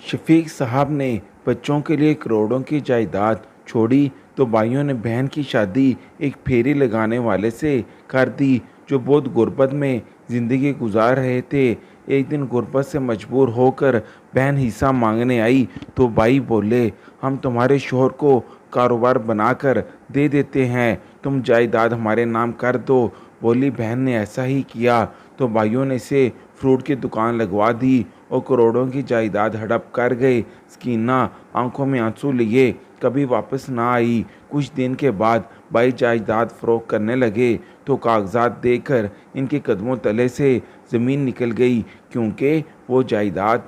शफीक साहब ने बच्चों के लिए करोड़ों की जायदाद छोड़ी तो भाइयों ने बहन की शादी एक फेरी लगाने वाले से कर दी जो बहुत गुर्बत में ज़िंदगी गुजार रहे थे। एक दिन गुर्बत से मजबूर होकर बहन हिस्सा मांगने आई तो भाई बोले, हम तुम्हारे शोहर को कारोबार बनाकर दे देते हैं, तुम जायदाद हमारे नाम कर दो। बोली बहन ने ऐसा ही किया तो भाइयों ने इसे फ्रूट की दुकान लगवा दी और करोड़ों की जायदाद हड़प कर गए। स्कीना आंखों में आंसू लिए कभी वापस ना आई। कुछ दिन के बाद भाई जायदाद फरोख्त करने लगे तो कागजात देखकर इनके कदमों तले से ज़मीन निकल गई, क्योंकि वो जायदाद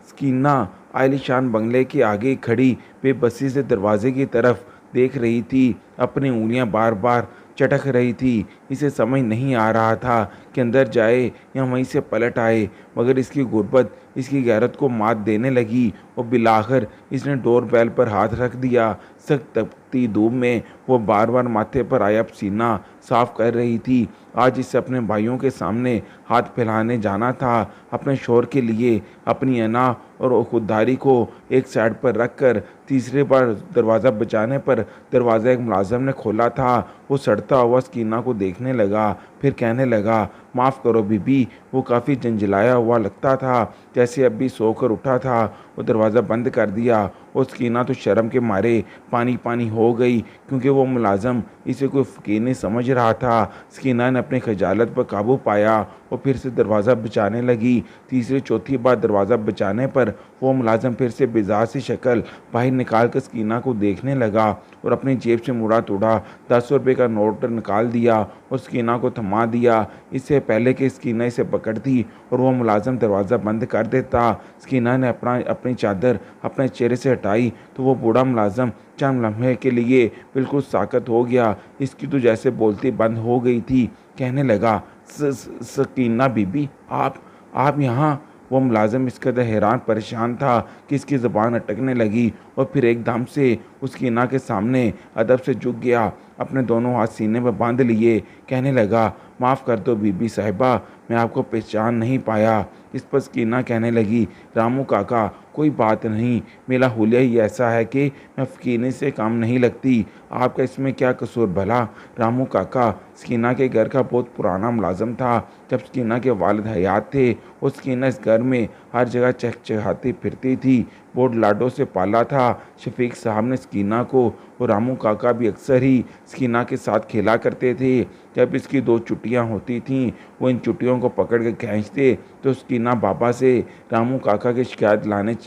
स्कीना आलीशान बंगले के आगे खड़ी बेबसी से दरवाजे की तरफ देख रही थी। अपनी उंगलियां बार बार चटक रही थी। इसे समझ नहीं आ रहा था कि अंदर जाए या वहीं से पलट आए, मगर इसकी गुर्बत इसकी गैरत को मात देने लगी और बिलाखिर इसने डोर बेल पर हाथ रख दिया। सख्त तपती धूप में वो बार बार माथे पर आया पसीना साफ कर रही थी। आज इसे अपने भाइयों के सामने हाथ फैलाने जाना था। अपने शोहर के लिए अपनी अना और खुददारी को एक साइड पर रखकर तीसरे बार दरवाज़ा बजाने पर दरवाज़ा एक मुलाजिम ने खोला था। वो सड़ता हुआ स्कीना को देखने लगा, फिर कहने लगा, माफ़ करो बीबी। वो काफ़ी झंझलाया हुआ लगता था, जैसे अभी सोकर उठा था। वो दरवाज़ा बंद कर दिया और स्कीना तो शर्म के मारे पानी पानी हो गई, क्योंकि वो मुलाजिम इसे कोई फ़कीर नहीं समझ रहा था। स्कीना ने अपनी खजालत पर काबू पाया और फिर से दरवाज़ा बचाने लगी। तीसरी चौथी बार दरवाज़ा बचाने पर वो मुलाजिम फिर से बेजार सी शक्ल बाहर निकाल कर स्कीना को देखने लगा और अपनी जेब से मुड़ा तोड़ा 10 रुपये का नोट निकाल दिया और स्कीना को थमा दिया। इससे पहले कि स्कीना इसे पकड़ती और वो मुलाजिम दरवाज़ा बंद कर देता, स्कीना ने अपनी चादर अपने चेहरे से हटाई तो वो बूढ़ा मुलाजिम चंद लम्हे के लिए बिल्कुल साकत हो गया। इसकी तो जैसे बोलती बंद हो गई थी। कहने लगा, स्कीना बीबी, आप यहाँ? वो मुलाजिम इस कदर हैरान परेशान था कि इसकी ज़बान अटकने लगी और फिर एकदम से उसकी ना के सामने अदब से झुक गया, अपने दोनों हाथ सीने पर बांध लिए। कहने लगा, माफ़ कर दो बीबी साहिबा, मैं आपको पहचान नहीं पाया। इस पर स्कीना कहने लगी, रामू काका, कोई बात नहीं, मेरा हुलिया ही ऐसा है कि मैं फ़कीनी से काम नहीं लगती। आपका इसमें क्या कसूर भला? रामू काका स्कीना के घर का बहुत पुराना मुलाजिम था। जब स्कीना के वालिद हयात थे और स्कीना इस घर में हर जगह चहचहाती फिरती थी, बहुत लाडों से पाला था। शफीक साहब ने स्कीना को और रामू काका भी अक्सर ही स्कीना के साथ खेला करते थे। जब इसकी 2 छुट्टियां होती थीं, वो इन छुट्टियों को पकड़ के खींचते तो स्कीना बाबा से रामू काका की शिकायत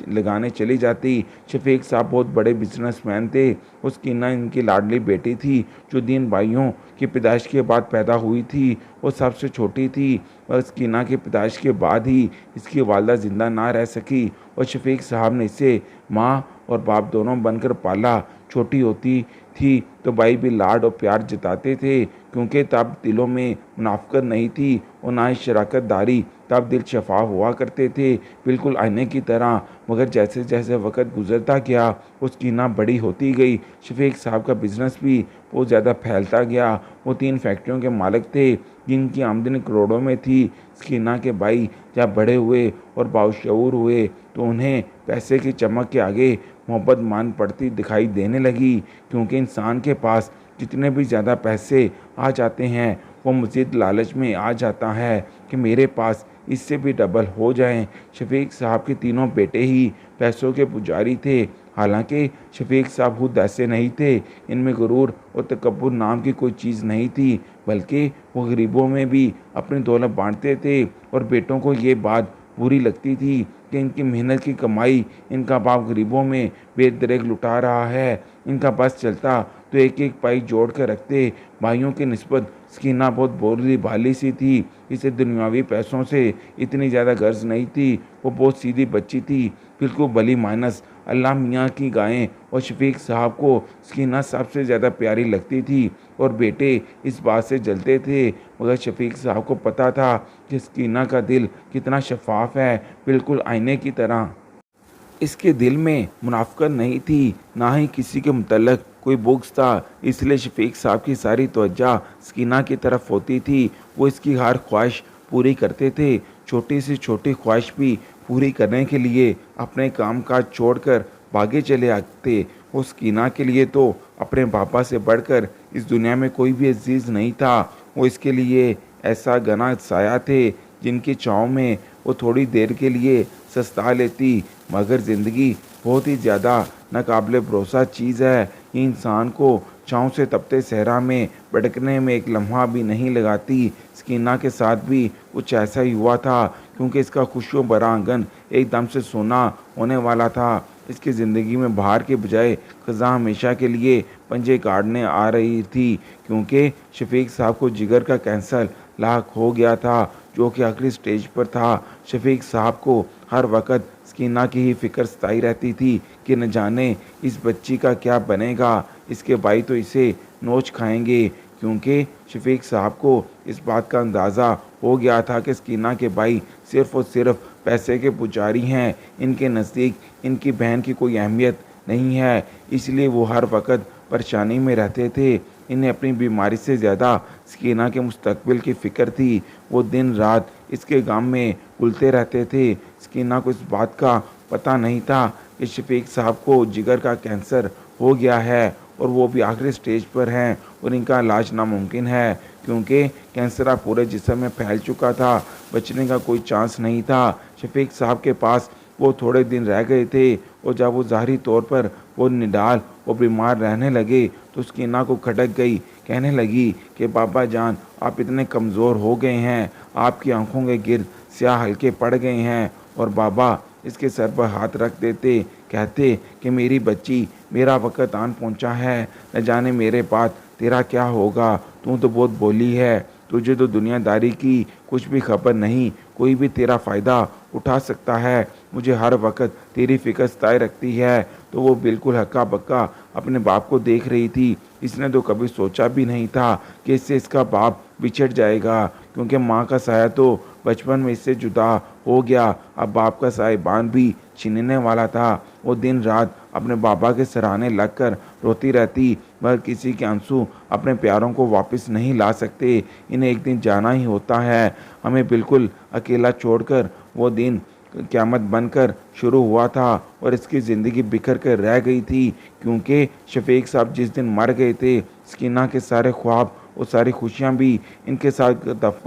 लगाने चली जाती। शफीक साहब बहुत बड़े बिजनेसमैन थे। वो स्कीना इनकी लाडली बेटी थी, जो 3 भाइयों की पैदाइश के बाद पैदा हुई थी। वो सबसे छोटी थी और स्कीना की पैदाइश के बाद ही इसकी वालदा ज़िंदा ना रह सकी और शफीक साहब ने इसे माँ और बाप दोनों बनकर पाला। छोटी होती थी तो भाई भी लाड और प्यार जताते थे, क्योंकि तब दिलों में मुनाफिकत नहीं थी और ना ही शराकत दारी। तब दिल शफाफ हुआ करते थे, बिल्कुल आईने की तरह। मगर जैसे जैसे वक्त गुजरता गया उसकी ना बड़ी होती गई। शफीक साहब का बिजनेस भी बहुत ज़्यादा फैलता गया। वो 3 फैक्ट्रियों के मालिक थे, जिनकी आमदनी करोड़ों में थी। स्कीना के भाई जब बड़े हुए और बाशऊर हुए तो उन्हें पैसे की चमक के आगे मोहब्बत मान पड़ती दिखाई देने लगी, क्योंकि इंसान के पास जितने भी ज़्यादा पैसे आ जाते हैं वो मज़ीद लालच में आ जाता है कि मेरे पास इससे भी डबल हो जाएं। शफीक साहब के तीनों बेटे ही पैसों के पुजारी थे। हालांकि शफीक साहब खुद ऐसे नहीं थे। इनमें गुरूर और तकब्बुर नाम की कोई चीज़ नहीं थी, बल्कि वो गरीबों में भी अपनी दौलत बांटते थे और बेटों को ये बात बुरी लगती थी कि इनकी मेहनत की कमाई इनका बाप गरीबों में बेदरेग लुटा रहा है। इनका बस चलता तो एक एक पाई जोड़ कर रखते। भाइयों की निस्बत स्कीना बहुत बोली भाली सी थी। इसे दुनियावी पैसों से इतनी ज़्यादा गर्ज नहीं थी। वो बहुत सीधी बच्ची थी, बिल्कुल भली मानस। अल्लाह मियाँ की गायें और शफीक साहब को स्कीना सबसे ज़्यादा प्यारी लगती थी और बेटे इस बात से जलते थे। मगर शफीक साहब को पता था कि स्कीना का दिल कितना शफाफ है, बिल्कुल आईने की तरह। इसके दिल में मुनाफिकत नहीं थी, ना ही किसी के मुतल्लक कोई बुग़्ज़ था। इसलिए शफीक साहब की सारी तवज्जो स्कीना की तरफ होती थी। वो इसकी हर ख्वाहिश पूरी करते थे, छोटी से छोटी ख्वाहिश भी पूरी करने के लिए अपने काम काज छोड़कर भागे चले आते। वो सकीना के लिए तो अपने पापा से बढ़कर इस दुनिया में कोई भी अजीज़ नहीं था। वो इसके लिए ऐसा घना साया थे जिनकी छाँव में वो थोड़ी देर के लिए सस्ता लेती। मगर ज़िंदगी बहुत ही ज़्यादा नाकाबिले भरोसा चीज़ है। ये इंसान को छाँव से तपते सहरा में भटकने में एक लम्हा भी नहीं लगाती। सकीना के साथ भी कुछ ऐसा ही हुआ था, क्योंकि इसका खुशियों भरा आंगन एकदम से सोना होने वाला था। इसकी ज़िंदगी में बाहर के बजाय ख़ज़ा हमेशा के लिए पंजे गाड़ने आ रही थी, क्योंकि शफीक साहब को जिगर का कैंसर लाक हो गया था, जो कि आखिरी स्टेज पर था। शफीक साहब को हर वक्त सकीना की ही फ़िक्र सताई रहती थी कि न जाने इस बच्ची का क्या बनेगा। इसके भाई तो इसे नोच खाएंगे, क्योंकि शफीक साहब को इस बात का अंदाज़ा हो गया था कि सकीना के भाई सिर्फ़ और सिर्फ पैसे के पुजारी हैं। इनके नज़दीक इनकी बहन की कोई अहमियत नहीं है, इसलिए वो हर वक्त परेशानी में रहते थे। इन्हें अपनी बीमारी से ज़्यादा सकीना के मुस्तकबिल की फ़िक्र थी। वो दिन रात इसके गम में घुलते रहते थे। सकीना को इस बात का पता नहीं था कि शफीक साहब को जिगर का कैंसर हो गया है और वो भी आखिरी स्टेज पर हैं और इनका इलाज नामुमकिन है, क्योंकि कैंसर अब पूरे जिस्म में फैल चुका था। बचने का कोई चांस नहीं था। शफीक साहब के पास वो थोड़े दिन रह गए थे और जब वो ज़ाहरी तौर पर वो निडाल और बीमार रहने लगे तो सकीना को खटक गई। कहने लगी कि बाबा जान, आप इतने कमज़ोर हो गए हैं, आपकी आंखों के गिर्द स्याह हल्के पड़ गए हैं। और बाबा इसके सर पर हाथ रख देते, कहते कि मेरी बच्ची, मेरा वक़्त आन पहुंचा है, न जाने मेरे बाद तेरा क्या होगा। तू तो बहुत बोली है, तुझे तो दुनियादारी की कुछ भी खबर नहीं, कोई भी तेरा फ़ायदा उठा सकता है। मुझे हर वक्त तेरी फ़िक्र सताए रखती है। तो वो बिल्कुल हक्का बक्का अपने बाप को देख रही थी। इसने तो कभी सोचा भी नहीं था कि इससे इसका बाप बिछड़ जाएगा, क्योंकि माँ का साया तो बचपन में इससे जुदा हो गया। अब बाप का साहिबान भी छीनने वाला था। वो दिन रात अपने बाबा के सराहने लगकर रोती रहती, मगर किसी के आंसू अपने प्यारों को वापस नहीं ला सकते। इन्हें एक दिन जाना ही होता है। हमें बिल्कुल अकेला छोड़कर वो दिन क़यामत बनकर शुरू हुआ था और इसकी ज़िंदगी बिखर कर रह गई थी, क्योंकि शफीक साहब जिस दिन मर गए थे, सकीना के सारे ख्वाब और सारी खुशियाँ भी इनके साथ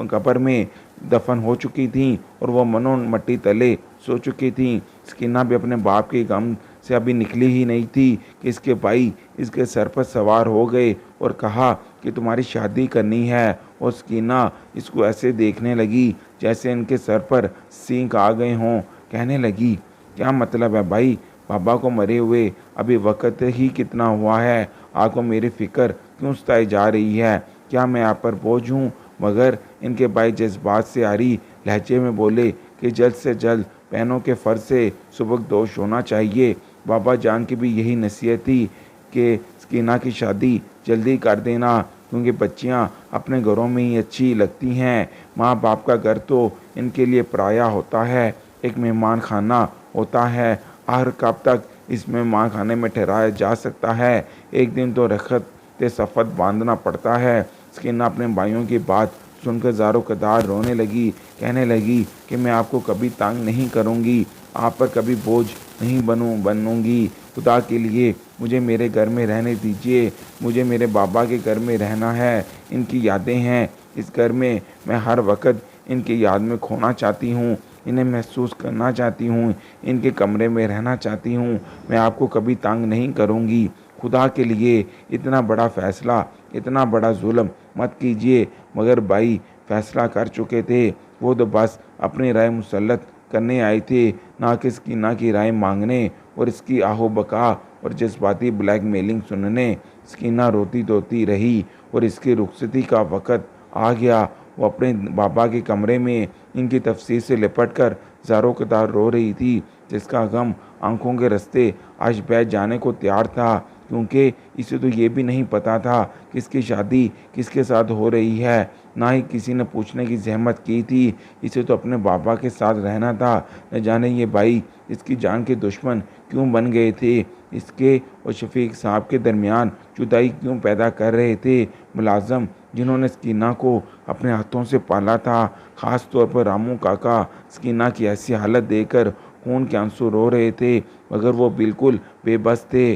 कब्र में दफन हो चुकी थीं और वह मनो मट्टी तले सो चुकी थीं। सकीना भी अपने बाप के गम से अभी निकली ही नहीं थी कि इसके भाई इसके सर पर सवार हो गए और कहा कि तुम्हारी शादी करनी है। और सकीना इसको ऐसे देखने लगी जैसे इनके सर पर सींग आ गए हों। कहने लगी, क्या मतलब है भाई, बाबा को मरे हुए अभी वक्त ही कितना हुआ है, आपको मेरी फ़िक्र क्यों सताई जा रही है? क्या मैं आप पर बोझ हूँ? मगर इनके भाई जज्बात से आरी लहजे में बोले कि जल्द से जल्द बहनों के फ़र्ज से सुबकदोश होना चाहिए। बाबा जान की भी यही नसीहत थी कि सकीना की शादी जल्दी कर देना, क्योंकि बच्चियां अपने घरों में ही अच्छी लगती हैं। माँ बाप का घर तो इनके लिए पराया होता है, एक मेहमान खाना होता है। आखिर कब तक इस मेहमान खाने में ठहराया जा सकता है? एक दिन तो रखत सफ़त बांधना पड़ता है। सकीना अपने भाइयों की बात सुनकर ज़ारो कदार रोने लगी। कहने लगी कि मैं आपको कभी तंग नहीं करूँगी, आप पर कभी बोझ नहीं बनूंगी। खुदा के लिए मुझे मेरे घर में रहने दीजिए, मुझे मेरे बाबा के घर में रहना है। इनकी यादें हैं इस घर में, मैं हर वक्त इनकी याद में खोना चाहती हूँ, इन्हें महसूस करना चाहती हूँ, इनके कमरे में रहना चाहती हूँ। मैं आपको कभी तंग नहीं करूँगी। खुदा के लिए इतना बड़ा फ़ैसला, इतना बड़ा जुल्म मत कीजिए। मगर भाई फ़ैसला कर चुके थे, वो तो बस अपनी राय मुसल्लत करने आए थे, ना कि सकीना की राय मांगने और इसकी आहो बका और जज्बाती ब्लैकमेलिंग सुनने। सकीना रोती धोती रही और इसकी रुखसती का वक़्त आ गया। वो अपने बाबा के कमरे में इनकी तफसीर से लिपट कर ज़ारो कतार रो रही थी, जिसका गम आंखों के रास्ते आज बह जाने को तैयार था, क्योंकि इसे तो ये भी नहीं पता था कि इसकी शादी किसके साथ हो रही है। ना ही किसी ने पूछने की जहमत की थी। इसे तो अपने बाबा के साथ रहना था। न जाने ये भाई इसकी जान के दुश्मन क्यों बन गए थे। इसके और शफीक साहब के दरमियान जुदाई क्यों पैदा कर रहे थे। मुलाजम जिन्होंने स्कीना को अपने हाथों से पाला था, ख़ास तौर पर रामू काका, स्कीना की ऐसी हालत देखकर खून के आंसू रो रहे थे, मगर वो बिल्कुल बेबस थे।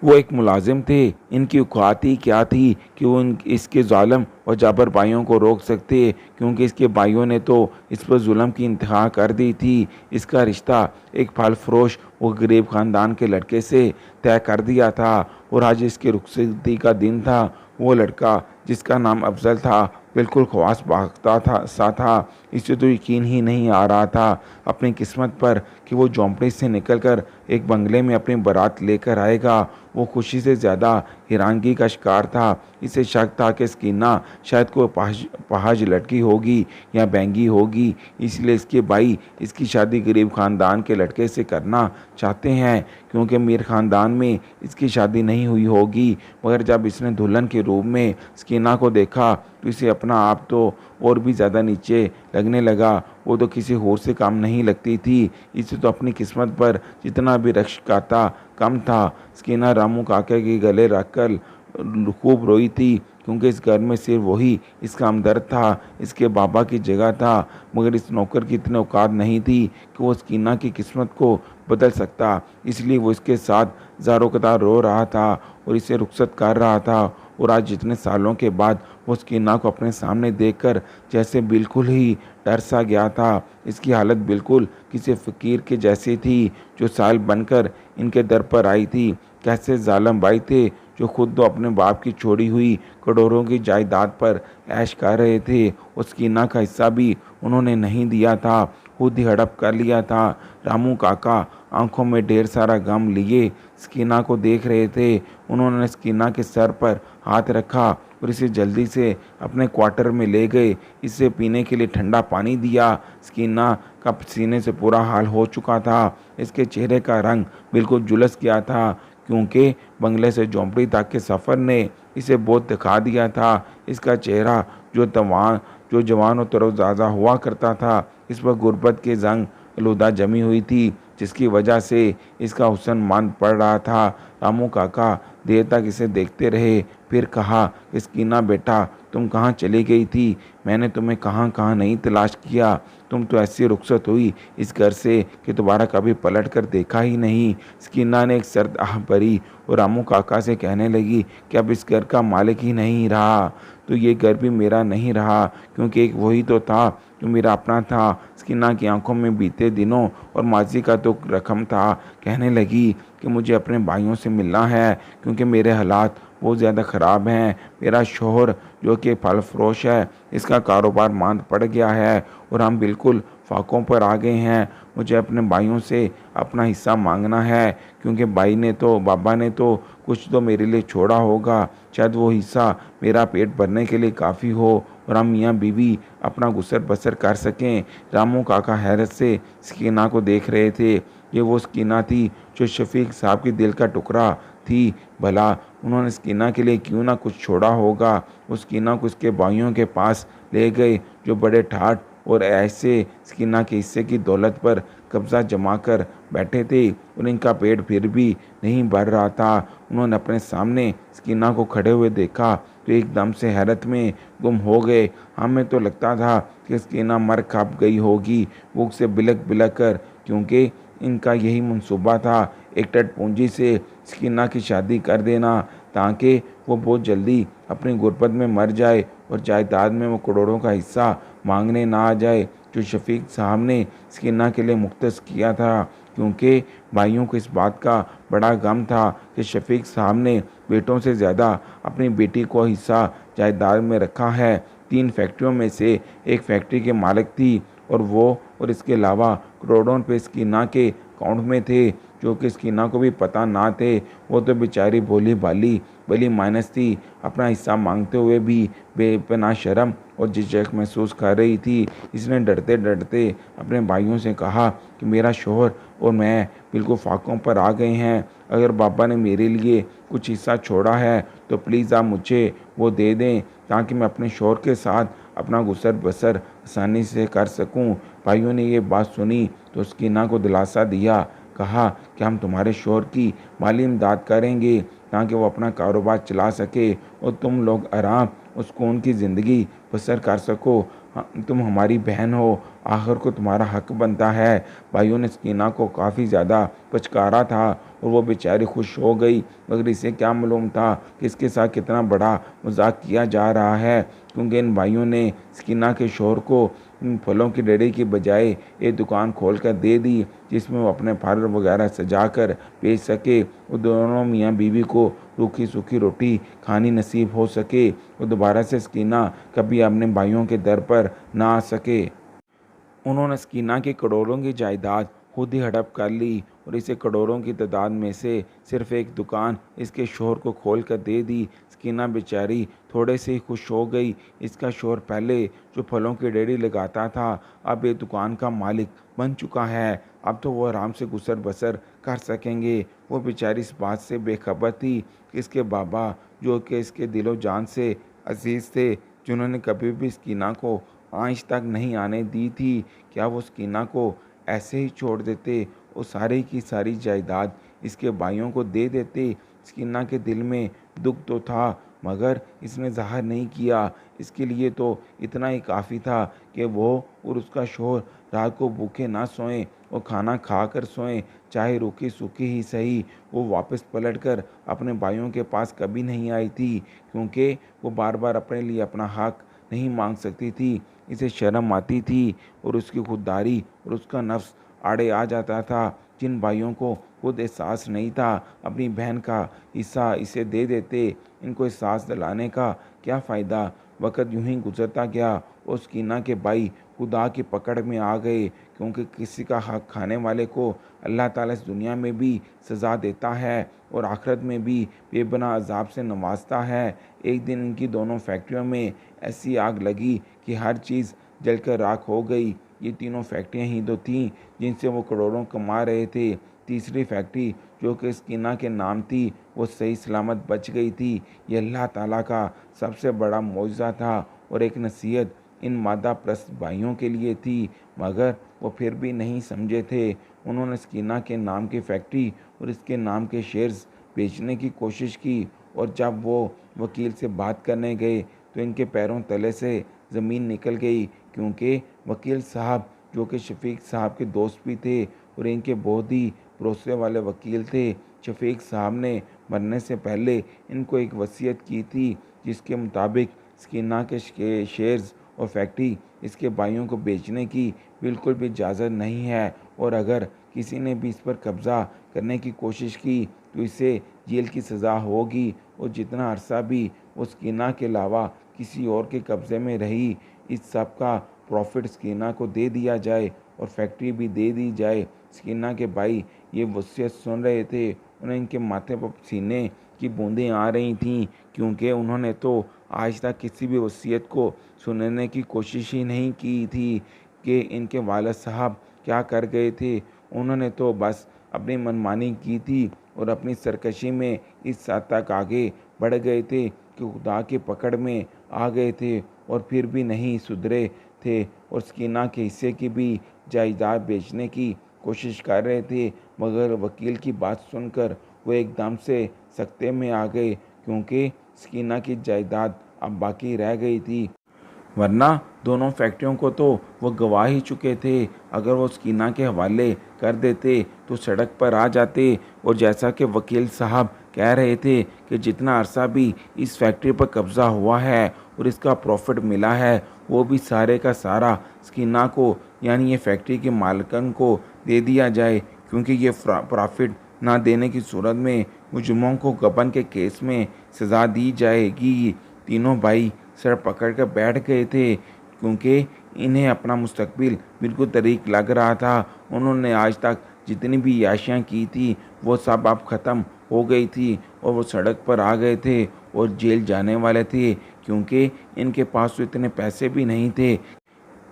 वो एक मुलाजिम थे, इनकी औकात ही क्या थी कि वो इसके ज़ालिम और जाबर भाइयों को रोक सकते, क्योंकि इसके भाइयों ने तो इस पर जुल्म की इंतहा कर दी थी। इसका रिश्ता एक फल फरोश और गरीब ख़ानदान के लड़के से तय कर दिया था और आज इसकी रुखसती का दिन था। वो लड़का जिसका नाम अफजल था बिल्कुल ख्वास भागता था। इसे तो यकीन ही नहीं आ रहा था अपनी किस्मत पर कि वो झोंपड़ी से निकलकर एक बंगले में अपनी बारात लेकर आएगा। वो खुशी से ज़्यादा हैरानगी का शिकार था। इसे शक था कि स्कीना शायद कोई पहाज लड़की होगी या बैंगी होगी, इसलिए इसके भाई इसकी शादी गरीब ख़ानदान के लड़के से करना चाहते हैं, क्योंकि अमीर ख़ानदान में इसकी शादी नहीं हुई होगी। मगर जब इसने दुल्हन के रूप में स्कीना को देखा तो इसे अपना आप तो और भी ज़्यादा नीचे लगने लगा। वो तो किसी और से काम नहीं लगती थी। इसे तो अपनी किस्मत पर जितना भी रक्श करता कम था। स्कीना रामू काका के गले रखकर खूब रोई थी, क्योंकि इस घर में सिर्फ वही इसका हमदर्द था, इसके बाबा की जगह था। मगर इस नौकर की इतनी औकात नहीं थी कि वो स्कीना की किस्मत को बदल सकता, इसलिए वो इसके साथ ज़ारो कतार रो रहा था और इसे रुखसत कर रहा था। और आज जितने सालों के बाद वो स्कीना को अपने सामने देखकर जैसे बिल्कुल ही डर सा गया था। इसकी हालत बिल्कुल किसी फ़कीर के जैसी थी जो साल बनकर इनके दर पर आई थी। कैसे जालिम भाई थे जो खुद तो अपने बाप की छोड़ी हुई करोड़ों की जायदाद पर ऐश कर रहे थे, उस कीना का हिस्सा भी उन्होंने नहीं दिया था, खुद ही हड़प कर लिया था। रामू काका आंखों में ढेर सारा गम लिए स्कीना को देख रहे थे। उन्होंने स्कीना के सर पर हाथ रखा और इसे जल्दी से अपने क्वार्टर में ले गए। इसे पीने के लिए ठंडा पानी दिया। स्कीना का पसीने से पूरा हाल हो चुका था। इसके चेहरे का रंग बिल्कुल झुलस गया था, क्योंकि बंगले से झोंपड़ी तक के सफ़र ने इसे बहुत दिखा दिया था। इसका चेहरा जो जवान और तरोताज़ा हुआ करता था, इस पर गुर्बत के जंग आलूदा जमी हुई थी, जिसकी वजह से इसका हुस्न मान पड़ रहा था। रामू काका देर तक इसे देखते रहे, फिर कहा, स्कीना बेटा, तुम कहाँ चली गई थी? मैंने तुम्हें कहाँ कहाँ नहीं तलाश किया। तुम तो ऐसी रुखसत हुई इस घर से कि दोबारा कभी पलट कर देखा ही नहीं। स्कीना ने एक सर्द आह भरी और रामू काका से कहने लगी कि अब इस घर का मालिक ही नहीं रहा तो ये घर भी मेरा नहीं रहा, क्योंकि एक वही तो था जो मेरा अपना था। स्कीना की आंखों में बीते दिनों और माजी का तो रकम था। कहने लगी कि मुझे अपने भाइयों से मिलना है, क्योंकि मेरे हालात बहुत ज़्यादा ख़राब हैं। मेरा शोहर जो कि फल फरोश है, इसका कारोबार मांद पड़ गया है और हम बिल्कुल फाकों पर आ गए हैं। मुझे अपने भाइयों से अपना हिस्सा मांगना है, क्योंकि बाबा ने तो कुछ तो मेरे लिए छोड़ा होगा। शायद वो हिस्सा मेरा पेट भरने के लिए काफ़ी हो और हम मियाँ बीवी अपना गुसर बसर कर सकें। रामू काका हैरत से स्कीना को देख रहे थे। ये वो स्कीना थी जो शफीक साहब के दिल का टुकड़ा थी। भला उन्होंने स्कीना के लिए क्यों ना कुछ छोड़ा होगा। उस स्कीना को उसके भाइयों के पास ले गए जो बड़े ठाठ और ऐसे स्कीना के हिस्से की दौलत पर कब्जा जमा कर बैठे थे और इनका पेट फिर भी नहीं भर रहा था। उन्होंने अपने सामने स्कीना को खड़े हुए देखा तो एकदम से हैरत में गुम हो गए। हमें तो लगता था कि स्कीना मर खप गई होगी भूख से बिलक बिलक कर, क्योंकि इनका यही मंसूबा था एक टट पूंजी से स्कीना की शादी कर देना, ताकि वो बहुत जल्दी अपनी गुर्बत में मर जाए और जायदाद में वो करोड़ों का हिस्सा मांगने ना आ जाए जो शफीक साहब ने स्कीना के लिए मुख्तस किया था। क्योंकि भाइयों को इस बात का बड़ा गम था कि शफीक साहब ने बेटों से ज़्यादा अपनी बेटी को हिस्सा जायदाद में रखा है। 3 फैक्ट्रियों में से एक फैक्ट्री के मालिक थी और वो और इसके अलावा करोड़ों रुपये स्कीना के अकाउंट में थे, जो कि स्कीना को भी पता ना थे। वो तो बेचारी भोली भाली भली माइनस थी, अपना हिस्सा मांगते हुए भी बेपनाह शर्म और झिझक महसूस कर रही थी। इसने डरते डरते अपने भाइयों से कहा कि मेरा शोहर और मैं बिल्कुल फाकों पर आ गए हैं। अगर बाबा ने मेरे लिए कुछ हिस्सा छोड़ा है तो प्लीज़ आप मुझे वो दे दें, ताकि मैं अपने शोहर के साथ अपना गुसर बसर आसानी से कर सकूं। भाइयों ने ये बात सुनी तो स्कीना को दिलासा दिया कहा कि हम तुम्हारे शोहर की माली इमदाद करेंगे ताकि वो अपना कारोबार चला सके और तुम लोग आराम और सुकून की ज़िंदगी बसर कर सको। तुम हमारी बहन हो, आखिर को तुम्हारा हक बनता है। भाइयों ने सकीना को काफ़ी ज़्यादा पचकारा था और वो बेचारी खुश हो गई, मगर इसे क्या मालूम था कि इसके साथ कितना बड़ा मजाक किया जा रहा है, क्योंकि इन भाइयों ने सकीना के शोहर को फलों की रेहड़ी की बजाय एक दुकान खोल कर दे दी, जिसमें वो अपने फल वगैरह सजा कर बेच सके। वो दोनों मियाँ बीवी को रूखी सूखी रोटी खानी नसीब हो सके और दोबारा से सकीना कभी अपने भाइयों के दर पर ना आ सके। उन्होंने सकीना की करोड़ों की जायदाद खुद ही हड़प कर ली और इसे करोड़ों की तादाद में से सिर्फ एक दुकान इसके शोहर को खोल कर दे दी। सकीना बेचारी थोड़े से ही खुश हो गई। इसका शोहर पहले जो फलों की रेहड़ी लगाता था, अब एक दुकान का मालिक बन चुका है। अब तो वो आराम से गुजर बसर कर सकेंगे। वो बेचारी इस बात से बेखबर थी कि इसके बाबा, जो कि इसके दिलो जान से अजीज़ थे, जिन्होंने कभी भी सकीना को आंच तक नहीं आने दी थी, क्या वो सकीना को ऐसे ही छोड़ देते और सारी की सारी जायदाद इसके भाइयों को दे देते। सकीना के दिल में दुख तो था, मगर इसने ज़ाहिर नहीं किया। इसके लिए तो इतना ही काफ़ी था कि वो और उसका शोहर रात को भूखे ना सोएं और खाना खा कर सोएं, चाहे रूखी सूखी ही सही। वो वापस पलट कर अपने भाइयों के पास कभी नहीं आई थी, क्योंकि वो बार बार अपने लिए अपना हक नहीं मांग सकती थी। इसे शर्म आती थी और उसकी खुददारी और उसका नफ्स आड़े आ जाता था। जिन भाइयों को खुद एहसास नहीं था, अपनी बहन का हिस्सा इसे दे देते। इनको एहसास दिलाने का क्या फ़ायदा। वक़्त यूं ही गुजरता गया और सकीना के भाई खुदा की पकड़ में आ गए, क्योंकि किसी का हक खाने वाले को अल्लाह ताला इस दुनिया में भी सज़ा देता है और आखिरत में भी बेपनाह अजाब से नवाजता है। एक दिन इनकी दोनों फैक्ट्रियों में ऐसी आग लगी कि हर चीज़ जलकर राख हो गई। ये तीनों फैक्ट्रियां ही तो थीं जिनसे वो करोड़ों कमा रहे थे। तीसरी फैक्ट्री, जो कि सकीना के नाम थी, वो सही सलामत बच गई थी। ये अल्लाह ताला का सबसे बड़ा मौजज़ा था और एक नसीहत इन मादा प्रस्त भाइयों के लिए थी, मगर वो फिर भी नहीं समझे थे। उन्होंने सकीना के नाम की फैक्ट्री और इसके नाम के शेयर्स बेचने की कोशिश की, और जब वो वकील से बात करने गए तो इनके पैरों तले से ज़मीन निकल गई, क्योंकि वकील साहब, जो कि शफीक साहब के दोस्त भी थे और इनके बहुत ही भरोसे वाले वकील थे, शफीक साहब ने मरने से पहले इनको एक वसीयत की थी, जिसके मुताबिक सकीना के शेयर्स और फैक्ट्री इसके भाइयों को बेचने की बिल्कुल भी इजाज़त नहीं है, और अगर किसी ने भी इस पर कब्ज़ा करने की कोशिश की तो इसे जेल की सज़ा होगी। और जितना अरसा भी वो सकीना के अलावा किसी और के कब्ज़े में रही, इस सब का प्रॉफिट सकीना को दे दिया जाए और फैक्ट्री भी दे दी जाए। सकीना के भाई ये वसीयत सुन रहे थे। उन्हें इनके माथे पर सीने की बूंदें आ रही थीं, क्योंकि उन्होंने तो आज तक किसी भी वसीयत को सुनने की कोशिश ही नहीं की थी कि इनके वालिद साहब क्या कर गए थे। उन्होंने तो बस अपनी मनमानी की थी और अपनी सरकशी में इस हद तक आगे बढ़ गए थे कि खुदा की पकड़ में आ गए थे और फिर भी नहीं सुधरे थे, और सकीना के हिस्से की भी जायदाद बेचने की कोशिश कर रहे थे। मगर वकील की बात सुनकर वो एकदम से सख्ते में आ गए, क्योंकि सकीना की जायदाद अब बाकी रह गई थी, वरना दोनों फैक्ट्रियों को तो वो गवा ही चुके थे। अगर वो सकीना के हवाले कर देते तो सड़क पर आ जाते, और जैसा कि वकील साहब कह रहे थे कि जितना अरसा भी इस फैक्ट्री पर कब्ज़ा हुआ है और इसका प्रॉफिट मिला है, वो भी सारे का सारा सकीना को, यानी ये फैक्ट्री के मालिकन को दे दिया जाए, क्योंकि ये प्रॉफिट ना देने की सूरत में मुजरिमों को गबन के केस में सज़ा दी जाएगी। तीनों भाई सर पकड़ कर बैठ गए थे, क्योंकि इन्हें अपना मुस्तकबिल बिल्कुल तरीक लग रहा था। उन्होंने आज तक जितनी भी याशियाँ की थी वो सब अब ख़त्म हो गई थी, और वो सड़क पर आ गए थे और जेल जाने वाले थे, क्योंकि इनके पास तो इतने पैसे भी नहीं थे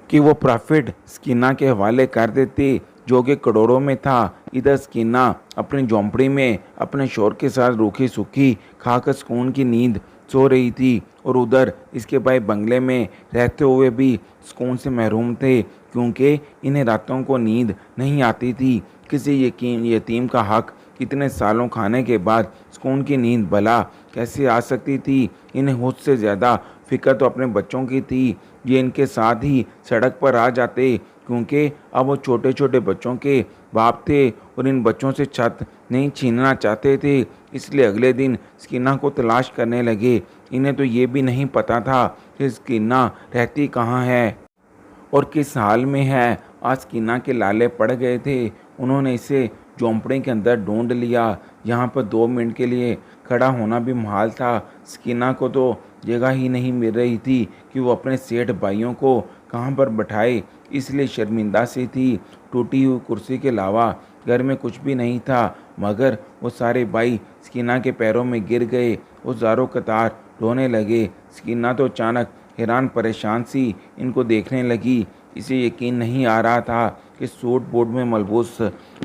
कि वो प्रॉफिट सकीना के हवाले कर देते, जो कि करोड़ों में था। इधर सकीना अपनी झोंपड़ी में अपने शोहर के साथ रूखी सूखी खाकर सुकून की नींद सो रही थी और उधर इसके भाई बंगले में रहते हुए भी सुकून से महरूम थे, क्योंकि इन्हें रातों को नींद नहीं आती थी। किसी यकीन यतीम का हक इतने सालों खाने के बाद सुकून की नींद भला कैसे आ सकती थी। इन्हें खुद से ज़्यादा फिक्र तो अपने बच्चों की थी। ये इनके साथ ही सड़क पर आ जाते, क्योंकि अब वो छोटे छोटे बच्चों के बाप थे और इन बच्चों से छत नहीं छीनना चाहते थे। इसलिए अगले दिन स्कीना को तलाश करने लगे। इन्हें तो ये भी नहीं पता था कि स्कीना रहती कहाँ है और किस हाल में है। आज स्कीना के लाले पड़ गए थे। उन्होंने इसे झोंपड़े के अंदर ढूंढ लिया। यहाँ पर 2 मिनट के लिए खड़ा होना भी मुहाल था। स्कीना को तो जगह ही नहीं मिल रही थी कि वो अपने सेठ भाइयों को कहाँ पर बैठाए, इसलिए शर्मिंदा सी थी। टूटी हुई कुर्सी के अलावा घर में कुछ भी नहीं था, मगर वो सारे भाई स्कीना के पैरों में गिर गए। वो ज़ारों कतार रोने लगे। स्कीना तो अचानक हैरान परेशान सी इनको देखने लगी। इसे यकीन नहीं आ रहा था कि सूट बूट में मलबूस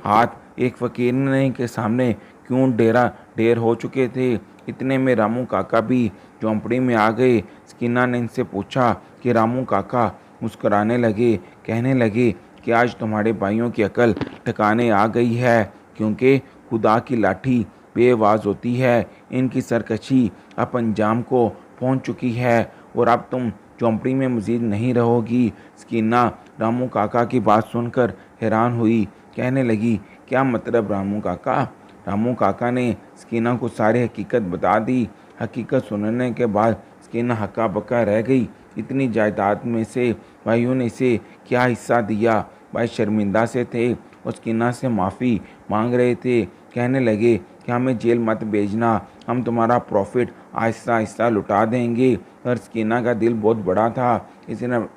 हाथ एक फ़कीर के सामने क्यों ढेर हो चुके थे। इतने में रामू काका भी झोंपड़ी में आ गए। स्कीना ने इनसे पूछा कि रामू काका मुस्कुराने लगे, कहने लगे कि आज तुम्हारे भाइयों की अकल ठिकाने आ गई है, क्योंकि खुदा की लाठी बेआवाज़ होती है। इनकी सरकशी अब अंजाम को पहुंच चुकी है और अब तुम झोंपड़ी में मजीद नहीं रहोगी। स्कीना रामू काका की बात सुनकर हैरान हुई, कहने लगी, क्या मतलब रामू काका? रामू काका ने स्कीना को सारी हकीकत बता दी। हकीकत सुनने के बाद स्कीना हक्का बक्का रह गई। इतनी जायदाद में से भाइयों ने इसे क्या हिस्सा दिया? भाई शर्मिंदा से थे और स्कीना से माफ़ी मांग रहे थे। कहने लगे कि हमें जेल मत भेजना, हम तुम्हारा प्रॉफिट आहिस्ता आहिस्ता लुटा देंगे। पर स्कीना का दिल बहुत बड़ा था।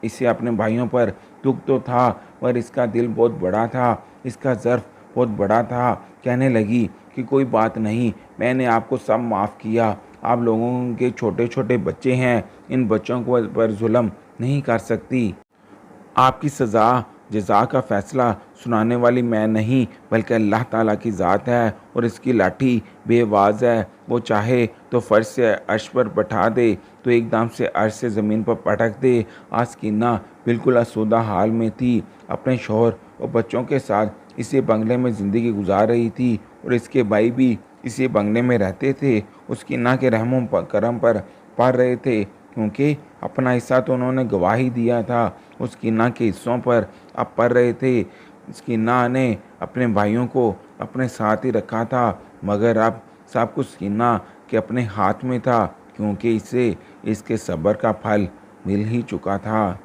इसे अपने भाइयों पर दुख तो था, पर इसका दिल बहुत बड़ा था, इसका ज़र्फ बहुत बड़ा था। कहने लगी कि कोई बात नहीं, मैंने आपको सब माफ़ किया। आप लोगों के छोटे छोटे बच्चे हैं, इन बच्चों को पर जुल्म नहीं कर सकती। आपकी सज़ा जज़ा का फ़ैसला सुनाने वाली मैं नहीं, बल्कि अल्लाह ताला की ज़ात है और इसकी लाठी बेआवाज़ है। वो चाहे तो फ़र्श से अर्श पर बैठा दे तो एकदम से अर्श से ज़मीन पर पटक दे। आज स्कीना बिल्कुल आसूदा हाल में थी। अपने शौहर और बच्चों के साथ इसी बंगले में ज़िंदगी गुजार रही थी और इसके भाई भी इसी बंगले में रहते थे। उसकी ना के रहमो करम पर पड़ रहे थे, क्योंकि अपना हिस्सा तो उन्होंने गवा ही दिया था। उसकी ना के हिस्सों पर अब पड़ रहे थे। उसकी ना ने अपने भाइयों को अपने साथ ही रखा था, मगर अब सब कुछ स्कीना के अपने हाथ में था, क्योंकि इसे इसके सब्र का फल मिल ही चुका था।